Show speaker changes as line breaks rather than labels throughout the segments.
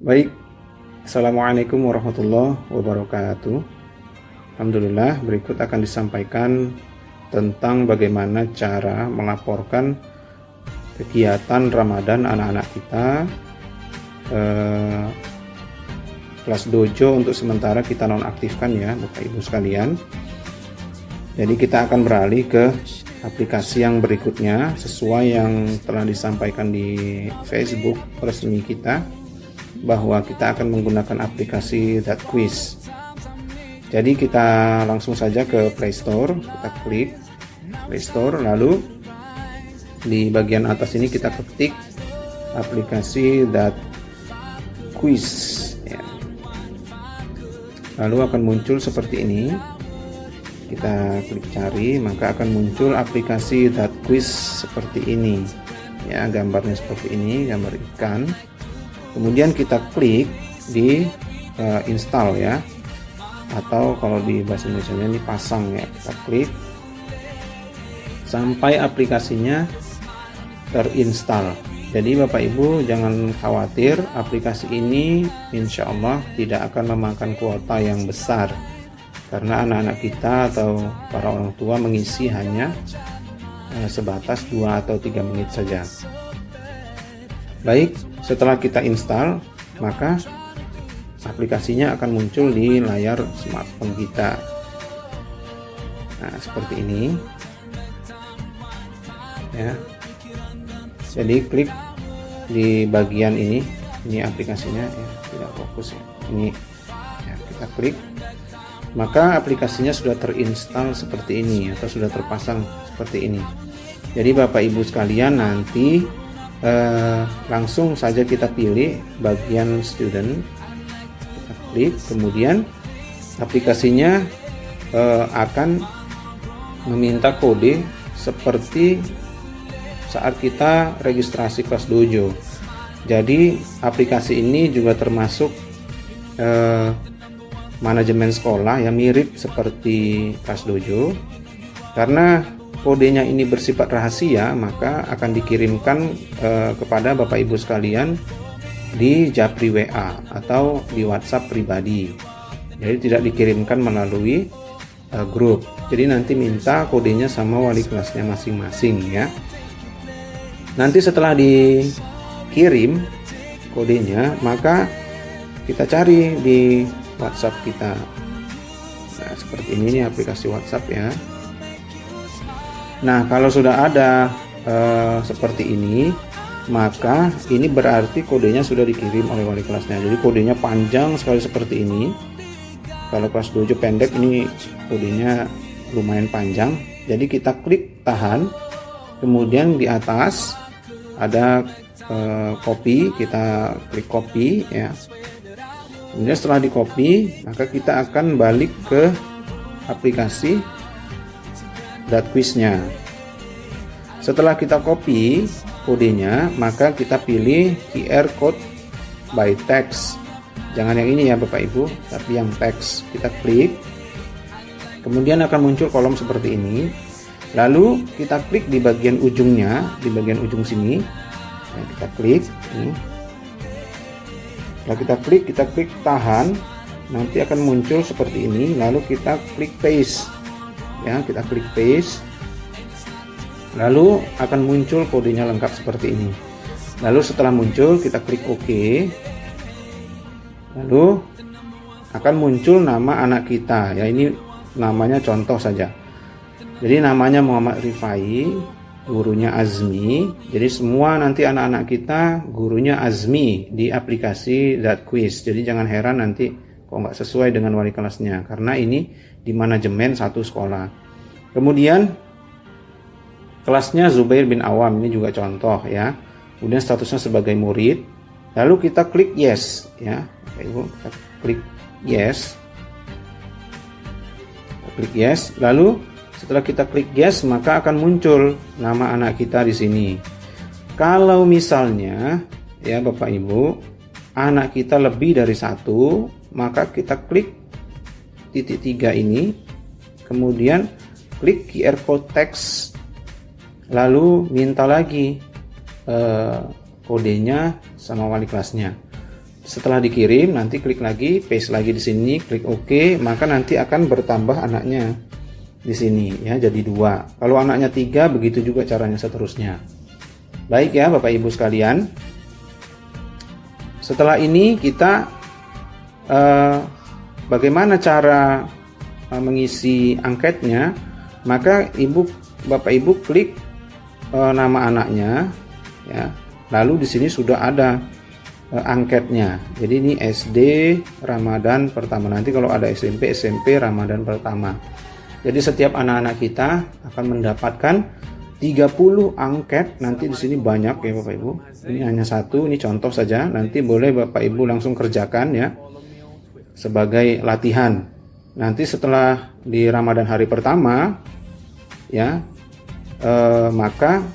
Baik, Assalamualaikum warahmatullahi wabarakatuh. Alhamdulillah, berikut akan disampaikan tentang bagaimana cara melaporkan kegiatan Ramadan anak-anak kita. Kelas dojo untuk sementara kita nonaktifkan ya Bapak Ibu sekalian. Jadi kita akan beralih ke aplikasi yang berikutnya sesuai yang telah disampaikan di Facebook resmi kita, bahwa kita akan menggunakan aplikasi Quiz. Jadi kita langsung saja ke Play Store, kita klik Play Store, lalu di bagian atas ini kita ketik aplikasi Quiz ya. Lalu akan muncul seperti ini. Kita klik cari, maka akan muncul aplikasi Quiz seperti ini ya, gambarnya seperti ini, gambar ikan. Kemudian kita klik di install ya, atau kalau di bahasa Indonesia ini pasang ya. Kita klik sampai aplikasinya terinstall. Jadi Bapak Ibu jangan khawatir, aplikasi ini insya Allah tidak akan memakan kuota yang besar, karena anak-anak kita atau para orang tua mengisi hanya sebatas 2 atau 3 menit saja. Baik, setelah kita install, maka aplikasinya akan muncul di layar smartphone kita. Nah, seperti ini ya. Jadi klik di bagian ini aplikasinya ya, tidak fokus ya. Ini ya, kita klik, maka aplikasinya sudah terinstall seperti ini atau sudah terpasang seperti ini. Jadi Bapak Ibu sekalian, nanti langsung saja kita pilih bagian student, kita klik, kemudian aplikasinya akan meminta kode seperti saat kita registrasi kelas dojo. Jadi aplikasi ini juga termasuk manajemen sekolah yang mirip seperti kelas dojo. Karena kodenya ini bersifat rahasia, maka akan dikirimkan kepada Bapak Ibu sekalian di Japri WA atau di WhatsApp pribadi. Jadi tidak dikirimkan melalui grup. Jadi nanti minta kodenya sama wali kelasnya masing-masing ya. Nanti setelah dikirim kodenya, maka kita cari di WhatsApp kita. Nah, seperti ini nih aplikasi WhatsApp ya. Nah, kalau sudah ada seperti ini, maka ini berarti kodenya sudah dikirim oleh wali kelasnya. Jadi kodenya panjang sekali seperti ini. Kalau kelas dojo pendek, ini kodenya lumayan panjang. Jadi kita klik tahan, kemudian di atas ada copy, kita klik copy ya. Kemudian setelah di copy, maka kita akan balik ke aplikasi Quiznya. Setelah kita copy kodenya, maka kita pilih QR code by text. Jangan yang ini ya Bapak Ibu, tapi yang text. Kita klik, kemudian akan muncul kolom seperti ini. Lalu kita klik di bagian ujungnya, di bagian ujung sini. Nah, kita klik ini. Setelah kita klik tahan, nanti akan muncul seperti ini. Lalu kita klik paste. Ya, kita klik paste, lalu akan muncul kodenya lengkap seperti ini. Lalu setelah muncul kita klik OK, lalu akan muncul nama anak kita ya. Ini namanya contoh saja. Jadi namanya Muhammad Rifai, gurunya Azmi. Jadi semua nanti anak-anak kita gurunya Azmi di aplikasi Quiz. Jadi jangan heran nanti kok nggak sesuai dengan wali kelasnya, karena ini di manajemen satu sekolah. Kemudian kelasnya Zubair bin Awam, ini juga contoh ya. Kemudian statusnya sebagai murid. Lalu kita klik yes ya. Kita klik yes. Kita klik yes. Lalu setelah kita klik yes, maka akan muncul nama anak kita di sini. Kalau misalnya ya Bapak Ibu, anak kita lebih dari 1, maka kita klik titik 3 ini, kemudian klik QR code text, lalu minta lagi kodenya sama wali kelasnya. Setelah dikirim, nanti klik lagi, paste lagi di sini, klik OK, maka nanti akan bertambah anaknya di sini ya, jadi 2. Kalau anaknya 3, begitu juga caranya seterusnya. Baik ya Bapak Ibu sekalian. Setelah ini kita bagaimana cara mengisi angketnya, maka Bapak Ibu klik nama anaknya ya. Lalu di sini sudah ada angketnya. Jadi ini SD Ramadan pertama. Nanti kalau ada SMP Ramadan pertama. Jadi setiap anak-anak kita akan mendapatkan 30 angket. Nanti di sini banyak ya Bapak Ibu. Ini hanya satu, ini contoh saja. Nanti boleh Bapak Ibu langsung kerjakan ya sebagai latihan. Nanti setelah di Ramadan hari pertama ya, maka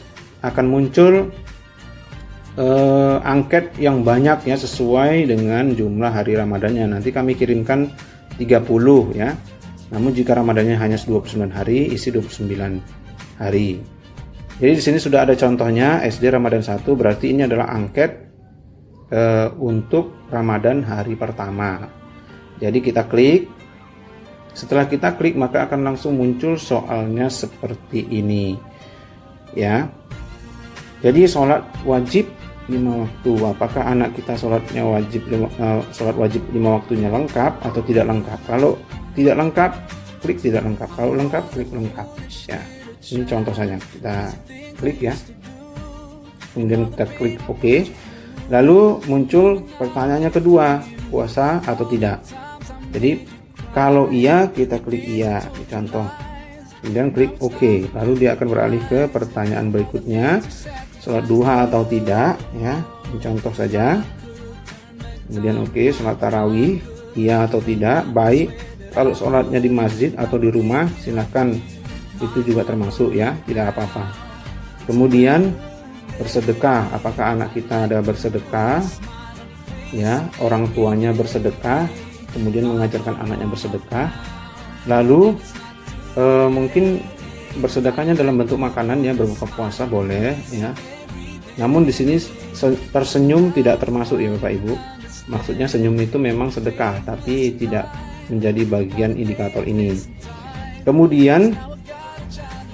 akan muncul angket yang banyak ya, sesuai dengan jumlah hari Ramadannya. Nanti kami kirimkan 30 ya. Namun jika Ramadannya hanya 29 hari, isi 29 hari. Jadi di sini sudah ada contohnya SD Ramadan 1, berarti ini adalah angket untuk Ramadan hari pertama. Jadi kita klik. Setelah kita klik maka akan langsung muncul soalnya seperti ini. Ya. Jadi sholat wajib 5 waktu. Apakah anak kita sholat wajib 5 waktunya lengkap atau tidak lengkap? Kalau tidak lengkap, klik tidak lengkap. Kalau lengkap, klik lengkap. Ya, ini contoh saja. Kita klik ya. Kemudian kita klik OK. Lalu muncul pertanyaannya kedua, puasa atau tidak. Jadi kalau iya, kita klik iya. Contoh. Kemudian klik OK. Lalu dia akan beralih ke pertanyaan berikutnya. Sholat duha atau tidak ya, ini contoh saja. Kemudian oke, sholat tarawih iya atau tidak. Baik, kalau sholatnya di masjid atau di rumah silahkan, itu juga termasuk ya, tidak apa-apa. Kemudian bersedekah, apakah anak kita ada bersedekah ya, orang tuanya bersedekah, kemudian mengajarkan anaknya bersedekah. Lalu mungkin bersedekahnya dalam bentuk makanan ya, berbuka puasa boleh ya. Namun di sini tersenyum tidak termasuk ya Bapak Ibu. Maksudnya senyum itu memang sedekah, tapi tidak menjadi bagian indikator ini. Kemudian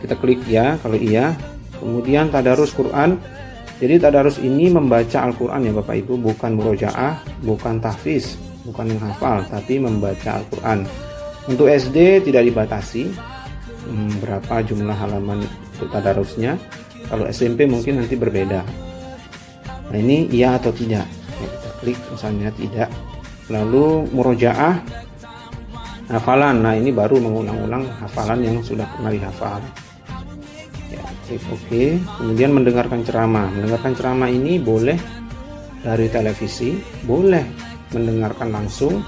kita klik ya kalau iya. Kemudian tadarus Quran. Jadi tadarus ini membaca Al-Quran ya Bapak Ibu, bukan murojaah, bukan tahfiz, bukan menghafal, tapi membaca Al-Quran. Untuk SD tidak dibatasi berapa jumlah halaman untuk tadarusnya. Kalau SMP mungkin nanti berbeda. Nah ini iya atau tidak ya, kita klik misalnya tidak. Lalu murojaah hafalan. Nah ini baru mengulang-ulang hafalan yang sudah pernah dihafal ya, klik OK. Kemudian mendengarkan ceramah. Mendengarkan ceramah ini boleh dari televisi, boleh mendengarkan langsung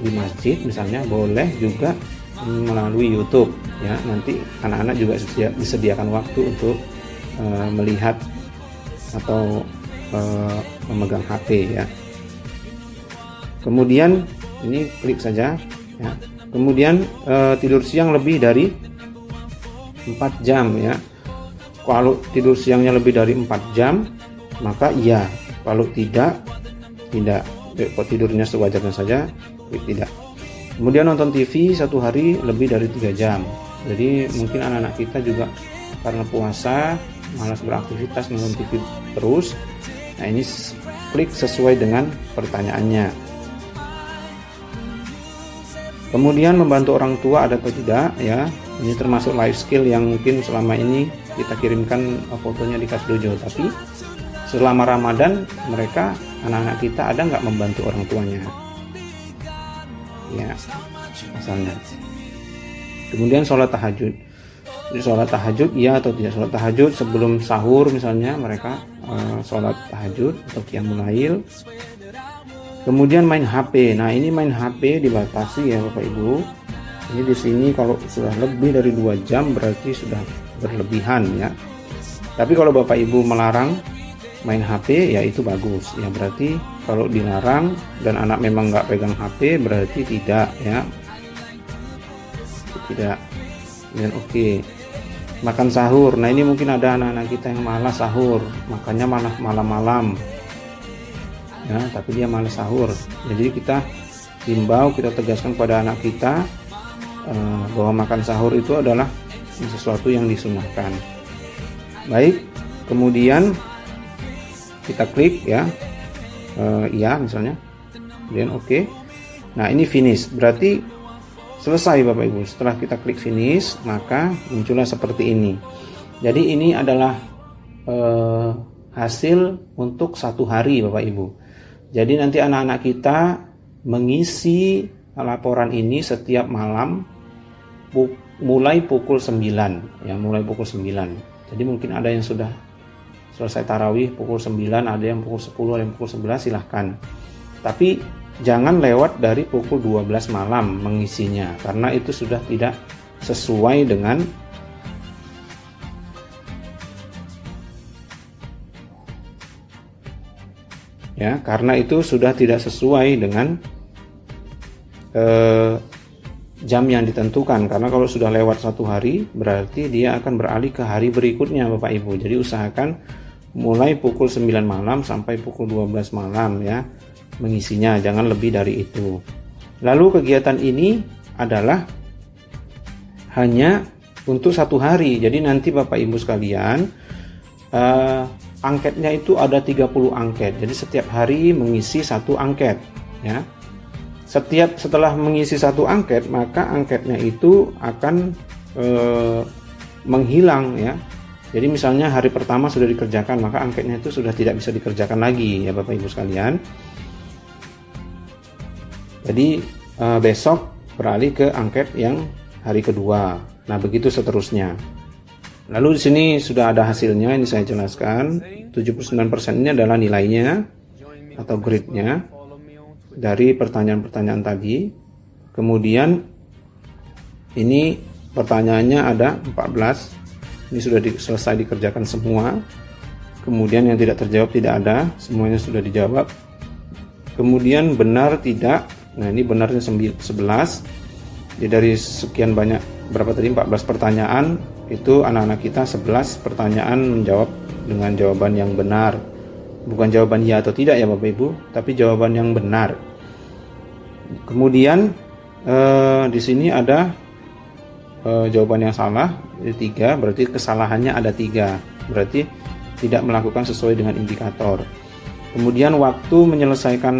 di masjid misalnya, boleh juga melalui YouTube ya. Nanti anak-anak juga disediakan waktu untuk melihat atau memegang HP ya. Kemudian ini klik saja ya. Kemudian tidur siang lebih dari 4 jam ya. Kalau tidur siangnya lebih dari 4 jam maka iya. Kalau tidak. Kalau tidurnya sewajarnya saja, klik tidak. Kemudian nonton TV satu hari lebih dari 3 jam. Jadi mungkin anak-anak kita juga karena puasa malas beraktivitas nonton TV terus. Nah ini klik sesuai dengan pertanyaannya. Kemudian membantu orang tua ada atau tidak ya. Ini termasuk life skill yang mungkin selama ini kita kirimkan fotonya di Kas Dojo. Tapi selama Ramadan mereka, anak-anak kita ada nggak membantu orang tuanya? Ya, misalnya. Kemudian sholat tahajud. Jadi sholat tahajud iya atau tidak? Sholat tahajud sebelum sahur misalnya mereka sholat tahajud atau qiyamul lail. Kemudian main HP. Nah ini main HP dibatasi ya Bapak Ibu. Ini di sini kalau sudah lebih dari 2 jam berarti sudah berlebihan ya. Tapi kalau Bapak Ibu melarang main HP ya itu bagus ya, berarti kalau dilarang dan anak memang nggak pegang HP berarti tidak ya, tidak. Dan oke. Makan sahur. Nah ini mungkin ada anak-anak kita yang malas sahur, makanya malah malam-malam ya, tapi dia malas sahur. Jadi kita himbau, kita tegaskan pada anak kita bahwa makan sahur itu adalah sesuatu yang disunahkan. Baik, kemudian kita klik ya, iya misalnya, kemudian oke. Nah ini finish, berarti selesai Bapak Ibu. Setelah kita klik finish, maka muncullah seperti ini. Jadi ini adalah hasil untuk 1 hari Bapak Ibu. Jadi nanti anak-anak kita mengisi laporan ini setiap malam mulai pukul 9 ya, mulai pukul 9. Jadi mungkin ada yang sudah selesai tarawih pukul 9, ada yang pukul 10, ada yang pukul 11, silahkan. Tapi jangan lewat dari pukul 12 malam mengisinya, karena itu sudah tidak sesuai dengan karena itu sudah tidak sesuai dengan jam yang ditentukan. Karena kalau sudah lewat 1 hari, berarti dia akan beralih ke hari berikutnya Bapak Ibu. Jadi usahakan mulai pukul 9 malam sampai pukul 12 malam ya mengisinya, jangan lebih dari itu. Lalu kegiatan ini adalah hanya untuk 1 hari. Jadi nanti Bapak Ibu sekalian, angketnya itu ada 30 angket. Jadi setiap hari mengisi 1 angket ya. Setelah mengisi 1 angket, maka angketnya itu akan menghilang ya. Jadi misalnya hari pertama sudah dikerjakan, maka angketnya itu sudah tidak bisa dikerjakan lagi ya Bapak Ibu sekalian. Jadi besok beralih ke angket yang hari kedua. Nah begitu seterusnya. Lalu di sini sudah ada hasilnya, ini saya jelaskan. 79% ini adalah nilainya atau grade-nya dari pertanyaan-pertanyaan tadi. Kemudian ini pertanyaannya ada 14. Ini sudah selesai dikerjakan semua. Kemudian yang tidak terjawab tidak ada, semuanya sudah dijawab. Kemudian benar tidak. Nah, ini benarnya 11. Jadi dari sekian banyak, berapa tadi, 14 pertanyaan, itu anak-anak kita 11 pertanyaan menjawab dengan jawaban yang benar. Bukan jawaban ya atau tidak ya Bapak Ibu, tapi jawaban yang benar. Kemudian di sini ada jawaban yang salah, 3, berarti kesalahannya ada 3, berarti tidak melakukan sesuai dengan indikator. Kemudian waktu menyelesaikan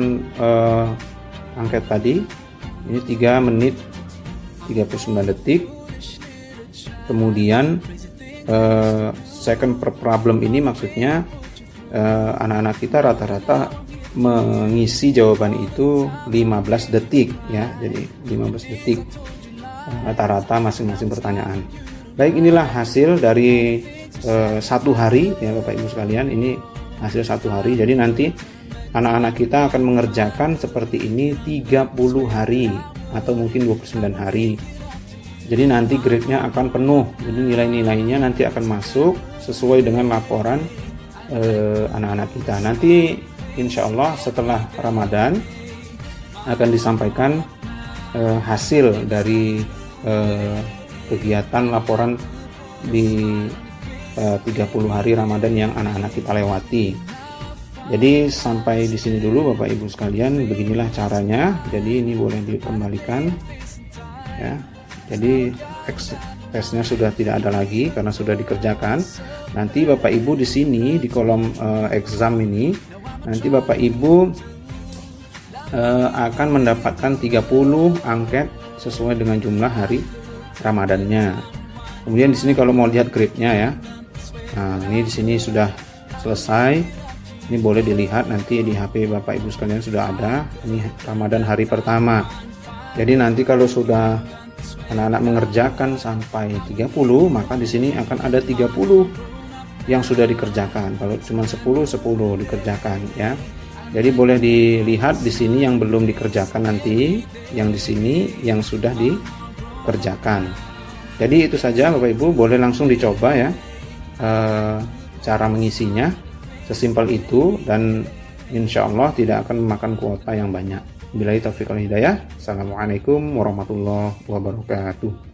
angket tadi, ini 3 menit 39 detik. Kemudian second per problem ini maksudnya anak-anak kita rata-rata mengisi jawaban itu 15 detik ya, jadi 15 detik rata-rata masing-masing pertanyaan. Baik, inilah hasil dari 1 hari ya Bapak Ibu sekalian. Ini hasil 1 hari. Jadi nanti anak-anak kita akan mengerjakan seperti ini 30 hari atau mungkin 29 hari. Jadi nanti grade-nya akan penuh. Jadi nilai-nilainya nanti akan masuk sesuai dengan laporan anak-anak kita. Nanti insya Allah setelah Ramadan akan disampaikan hasil dari kegiatan laporan di 30 hari Ramadan yang anak-anak kita lewati. Jadi sampai di sini dulu Bapak Ibu sekalian, beginilah caranya. Jadi ini boleh dikembalikan ya. Jadi tesnya sudah tidak ada lagi karena sudah dikerjakan. Nanti Bapak Ibu di sini di kolom exam ini, nanti Bapak Ibu akan mendapatkan 30 angket sesuai dengan jumlah hari Ramadannya. Kemudian di sini kalau mau lihat grade-nya ya. Nah, ini di sini sudah selesai. Ini boleh dilihat nanti di HP Bapak Ibu sekalian sudah ada. Ini Ramadan hari pertama. Jadi nanti kalau sudah anak-anak mengerjakan sampai 30, maka di sini akan ada 30 yang sudah dikerjakan. Kalau cuma 10 dikerjakan ya. Jadi boleh dilihat di sini yang belum dikerjakan, nanti yang di sini yang sudah dikerjakan. Jadi itu saja Bapak Ibu, boleh langsung dicoba ya cara mengisinya, sesimpel itu, dan insya Allah tidak akan memakan kuota yang banyak. Billahi taufiq wal hidayah. Assalamualaikum warahmatullahi wabarakatuh.